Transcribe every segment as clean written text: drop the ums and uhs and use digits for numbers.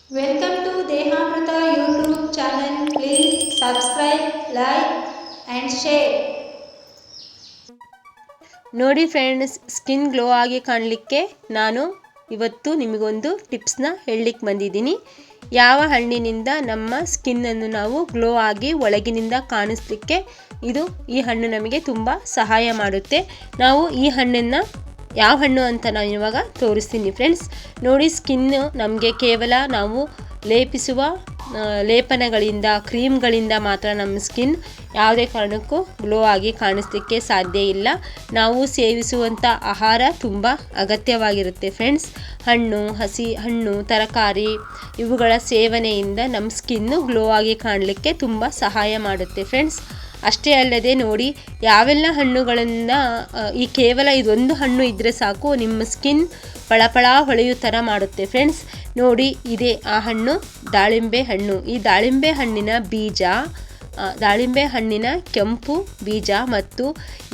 Welcome to Dehamrita YouTube channel. Please subscribe, like and share. ನೋಡಿ friends, skin glow ಆಗಿ ಕಾಣಲಿಕ್ಕೆ ನಾನು ಇವತ್ತು ನಿಮಗೊಂದು ಟಿಪ್ಸ್ನ ಹೇಳಲಿಕ್ಕೆ ಬಂದಿದ್ದೀನಿ. ಯಾವ ಹಣ್ಣಿನಿಂದ ನಮ್ಮ ಸ್ಕಿನ್ನನ್ನು ನಾವು ಗ್ಲೋ ಆಗಿ ಒಳಗಿನಿಂದ ಕಾಣಿಸ್ಲಿಕ್ಕೆ ಈ ಹಣ್ಣು ನಮಗೆ ತುಂಬ ಸಹಾಯ ಮಾಡುತ್ತೆ. ನಾವು ಈ ಹಣ್ಣನ್ನು ಯಾವ ಹಣ್ಣು ಅಂತ ನಾನು ಇವಾಗ ತೋರಿಸ್ತೀನಿ ಫ್ರೆಂಡ್ಸ್. ನೋಡಿ, ಸ್ಕಿನ್ನು ನಮಗೆ ಕೇವಲ ನಾವು ಲೇಪಿಸುವ ಲೇಪನಗಳಿಂದ, ಕ್ರೀಮ್ಗಳಿಂದ ಮಾತ್ರ ನಮ್ಮ ಸ್ಕಿನ್ ಯಾವುದೇ ಕಾರಣಕ್ಕೂ ಗ್ಲೋ ಆಗಿ ಕಾಣಿಸ್ಲಿಕ್ಕೆ ಸಾಧ್ಯ ಇಲ್ಲ. ನಾವು ಸೇವಿಸುವಂಥ ಆಹಾರ ತುಂಬ ಅಗತ್ಯವಾಗಿರುತ್ತೆ ಫ್ರೆಂಡ್ಸ್. ಹಸಿ ಹಣ್ಣು, ತರಕಾರಿ ಇವುಗಳ ಸೇವನೆಯಿಂದ ನಮ್ಮ ಸ್ಕಿನ್ನು ಗ್ಲೋ ಆಗಿ ಕಾಣಲಿಕ್ಕೆ ತುಂಬ ಸಹಾಯ ಮಾಡುತ್ತೆ ಫ್ರೆಂಡ್ಸ್. ಅಷ್ಟೇ ಅಲ್ಲದೆ ನೋಡಿ, ಯಾವೆಲ್ಲ ಹಣ್ಣುಗಳಿಂದ ಕೇವಲ ಇದೊಂದು ಹಣ್ಣು ಇದ್ದರೆ ಸಾಕು ನಿಮ್ಮ ಸ್ಕಿನ್ ಪಳಪಳ ಹೊಳೆಯೋ ಥರ ಮಾಡುತ್ತೆ ಫ್ರೆಂಡ್ಸ್. ನೋಡಿ, ಇದೇ ಆ ಹಣ್ಣು, ದಾಳಿಂಬೆ ಹಣ್ಣು. ಈ ದಾಳಿಂಬೆ ಹಣ್ಣಿನ ಬೀಜ, ದಾಳಿಂಬೆ ಹಣ್ಣಿನ ಕೆಂಪು ಬೀಜ ಮತ್ತು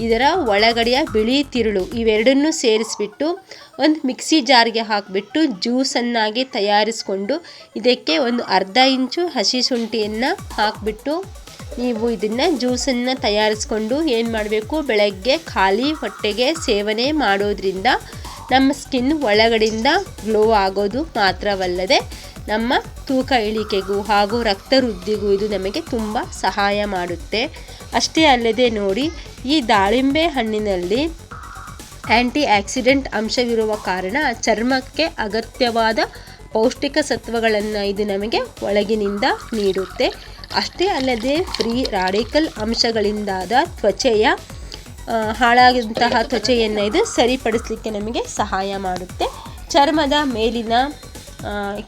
ಇದರ ಒಳಗಡೆಯ ಬಿಳಿ ತಿರುಳು ಇವೆರಡನ್ನೂ ಸೇರಿಸ್ಬಿಟ್ಟು ಒಂದು ಮಿಕ್ಸಿ ಜಾರ್ಗೆ ಹಾಕಿಬಿಟ್ಟು ಜ್ಯೂಸನ್ನಾಗಿ ತಯಾರಿಸ್ಕೊಂಡು ಇದಕ್ಕೆ ಒಂದು ಅರ್ಧ ಇಂಚು ಹಸಿ ಶುಂಠಿಯನ್ನು ಹಾಕಿಬಿಟ್ಟು ನೀವು ಇದನ್ನು ಜ್ಯೂಸನ್ನು ತಯಾರಿಸ್ಕೊಂಡು ಏನು ಮಾಡಬೇಕು, ಬೆಳಗ್ಗೆ ಖಾಲಿ ಹೊಟ್ಟೆಗೆ ಸೇವನೆ ಮಾಡೋದ್ರಿಂದ ನಮ್ಮ ಸ್ಕಿನ್ ಒಳಗಡೆಯಿಂದ ಗ್ಲೋ ಆಗೋದು ಮಾತ್ರವಲ್ಲದೆ ನಮ್ಮ ತೂಕ ಇಳಿಕೆಗೂ ಹಾಗೂ ರಕ್ತ ವೃದ್ಧಿಗೂ ಇದು ನಮಗೆ ತುಂಬ ಸಹಾಯ ಮಾಡುತ್ತೆ. ಅಷ್ಟೇ ಅಲ್ಲದೆ ನೋಡಿ, ಈ ದಾಳಿಂಬೆ ಹಣ್ಣಿನಲ್ಲಿ ಆ್ಯಂಟಿ ಆಕ್ಸಿಡೆಂಟ್ ಅಂಶವಿರುವ ಕಾರಣ ಚರ್ಮಕ್ಕೆ ಅಗತ್ಯವಾದ ಪೌಷ್ಟಿಕ ಸತ್ವಗಳನ್ನು ಇದು ನಮಗೆ ಒಳಗಿನಿಂದ ನೀಡುತ್ತೆ. ಅಷ್ಟೇ ಅಲ್ಲದೆ ಫ್ರೀ ರಾಡಿಕಲ್ ಅಂಶಗಳಿಂದಾದ ತ್ವಚೆಯ ಹಾಳಾದಂತಹ ತ್ವಚೆಯನ್ನು ಇದು ಸರಿಪಡಿಸಲಿಕ್ಕೆ ನಮಗೆ ಸಹಾಯ ಮಾಡುತ್ತೆ. ಚರ್ಮದ ಮೇಲಿನ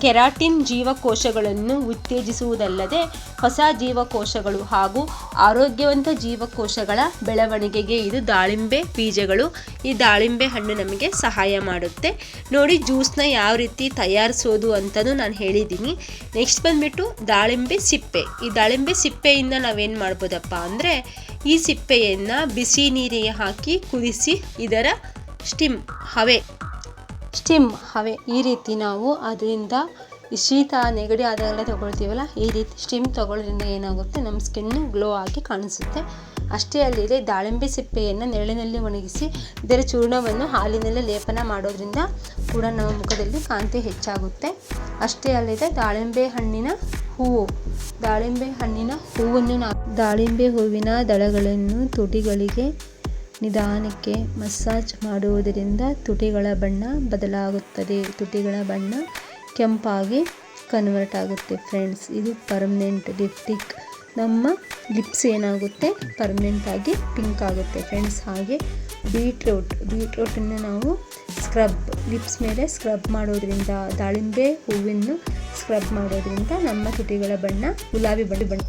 ಕೆರಾಟಿನ್ ಜೀವಕೋಶಗಳನ್ನು ಉತ್ತೇಜಿಸುವುದಲ್ಲದೆ ಹೊಸ ಜೀವಕೋಶಗಳು ಹಾಗೂ ಆರೋಗ್ಯವಂತ ಜೀವಕೋಶಗಳ ಬೆಳವಣಿಗೆಗೆ ಇದು ದಾಳಿಂಬೆ ಬೀಜಗಳು, ಈ ದಾಳಿಂಬೆ ಹಣ್ಣು ನಮಗೆ ಸಹಾಯ ಮಾಡುತ್ತೆ. ನೋಡಿ, ಜ್ಯೂಸ್ನ ಯಾವ ರೀತಿ ತಯಾರಿಸೋದು ಅಂತಲೂ ನಾನು ಹೇಳಿದ್ದೀನಿ. ನೆಕ್ಸ್ಟ್ ಬಂದುಬಿಟ್ಟು ದಾಳಿಂಬೆ ಸಿಪ್ಪೆ. ಈ ದಾಳಿಂಬೆ ಸಿಪ್ಪೆಯಿಂದ ನಾವೇನು ಮಾಡ್ಬೋದಪ್ಪ ಅಂದರೆ, ಈ ಸಿಪ್ಪೆಯನ್ನು ಬಿಸಿ ನೀರಿಗೆ ಹಾಕಿ ಕುದಿಸಿ ಇದರ ಸ್ಟಿಮ್ ಹವೆ ಈ ರೀತಿ ನಾವು ಅದರಿಂದ ಶೀತ ನೆಗಡಿ ಆದಾಗೆಲ್ಲ ತೊಗೊಳ್ತೀವಲ್ಲ, ಈ ರೀತಿ ಸ್ಟಿಮ್ ತೊಗೊಳ್ಳೋದ್ರಿಂದ ಏನಾಗುತ್ತೆ, ನಮ್ಮ ಸ್ಕಿನ್ನು ಗ್ಲೋ ಆಗಿ ಕಾಣಿಸುತ್ತೆ. ಅಷ್ಟೇ ಅಲ್ಲದೆ ದಾಳಿಂಬೆ ಸಿಪ್ಪೆಯನ್ನು ನೆರಳಿನಲ್ಲಿ ಒಣಗಿಸಿ ಇದರ ಚೂರ್ಣವನ್ನು ಹಾಲಿನಲ್ಲಿ ಲೇಪನ ಮಾಡೋದ್ರಿಂದ ಕೂಡ ನಮ್ಮ ಮುಖದಲ್ಲಿ ಕಾಂತಿ ಹೆಚ್ಚಾಗುತ್ತೆ. ಅಷ್ಟೇ ಅಲ್ಲದೆ ದಾಳಿಂಬೆ ಹಣ್ಣಿನ ದಾಳಿಂಬೆ ಹೂವಿನ ದಳಗಳನ್ನು ತುಟಿಗಳಿಗೆ ನಿಧಾನಕ್ಕೆ ಮಸಾಜ್ ಮಾಡುವುದರಿಂದ ತುಟಿಗಳ ಬಣ್ಣ ಬದಲಾಗುತ್ತದೆ. ತುಟಿಗಳ ಬಣ್ಣ ಕೆಂಪಾಗಿ ಕನ್ವರ್ಟ್ ಆಗುತ್ತೆ ಫ್ರೆಂಡ್ಸ್. ಇದು ಪರ್ಮನೆಂಟ್ ಲಿಪ್ಟಿಕ್. ನಮ್ಮ ಲಿಪ್ಸ್ ಏನಾಗುತ್ತೆ, ಪರ್ಮನೆಂಟಾಗಿ ಪಿಂಕ್ ಆಗುತ್ತೆ ಫ್ರೆಂಡ್ಸ್. ಹಾಗೆ ಬೀಟ್ರೂಟನ್ನು ನಾವು ಲಿಪ್ಸ್ ಮೇಲೆ ಸ್ಕ್ರಬ್ ಮಾಡೋದ್ರಿಂದ, ದಾಳಿಂಬೆ ಹೂವನ್ನು ಸ್ಕ್ರಬ್ ಮಾಡೋದ್ರಿಂದ ನಮ್ಮ ತುಟಿಗಳ ಬಣ್ಣ ಗುಲಾಬಿ ಬಣ್ಣ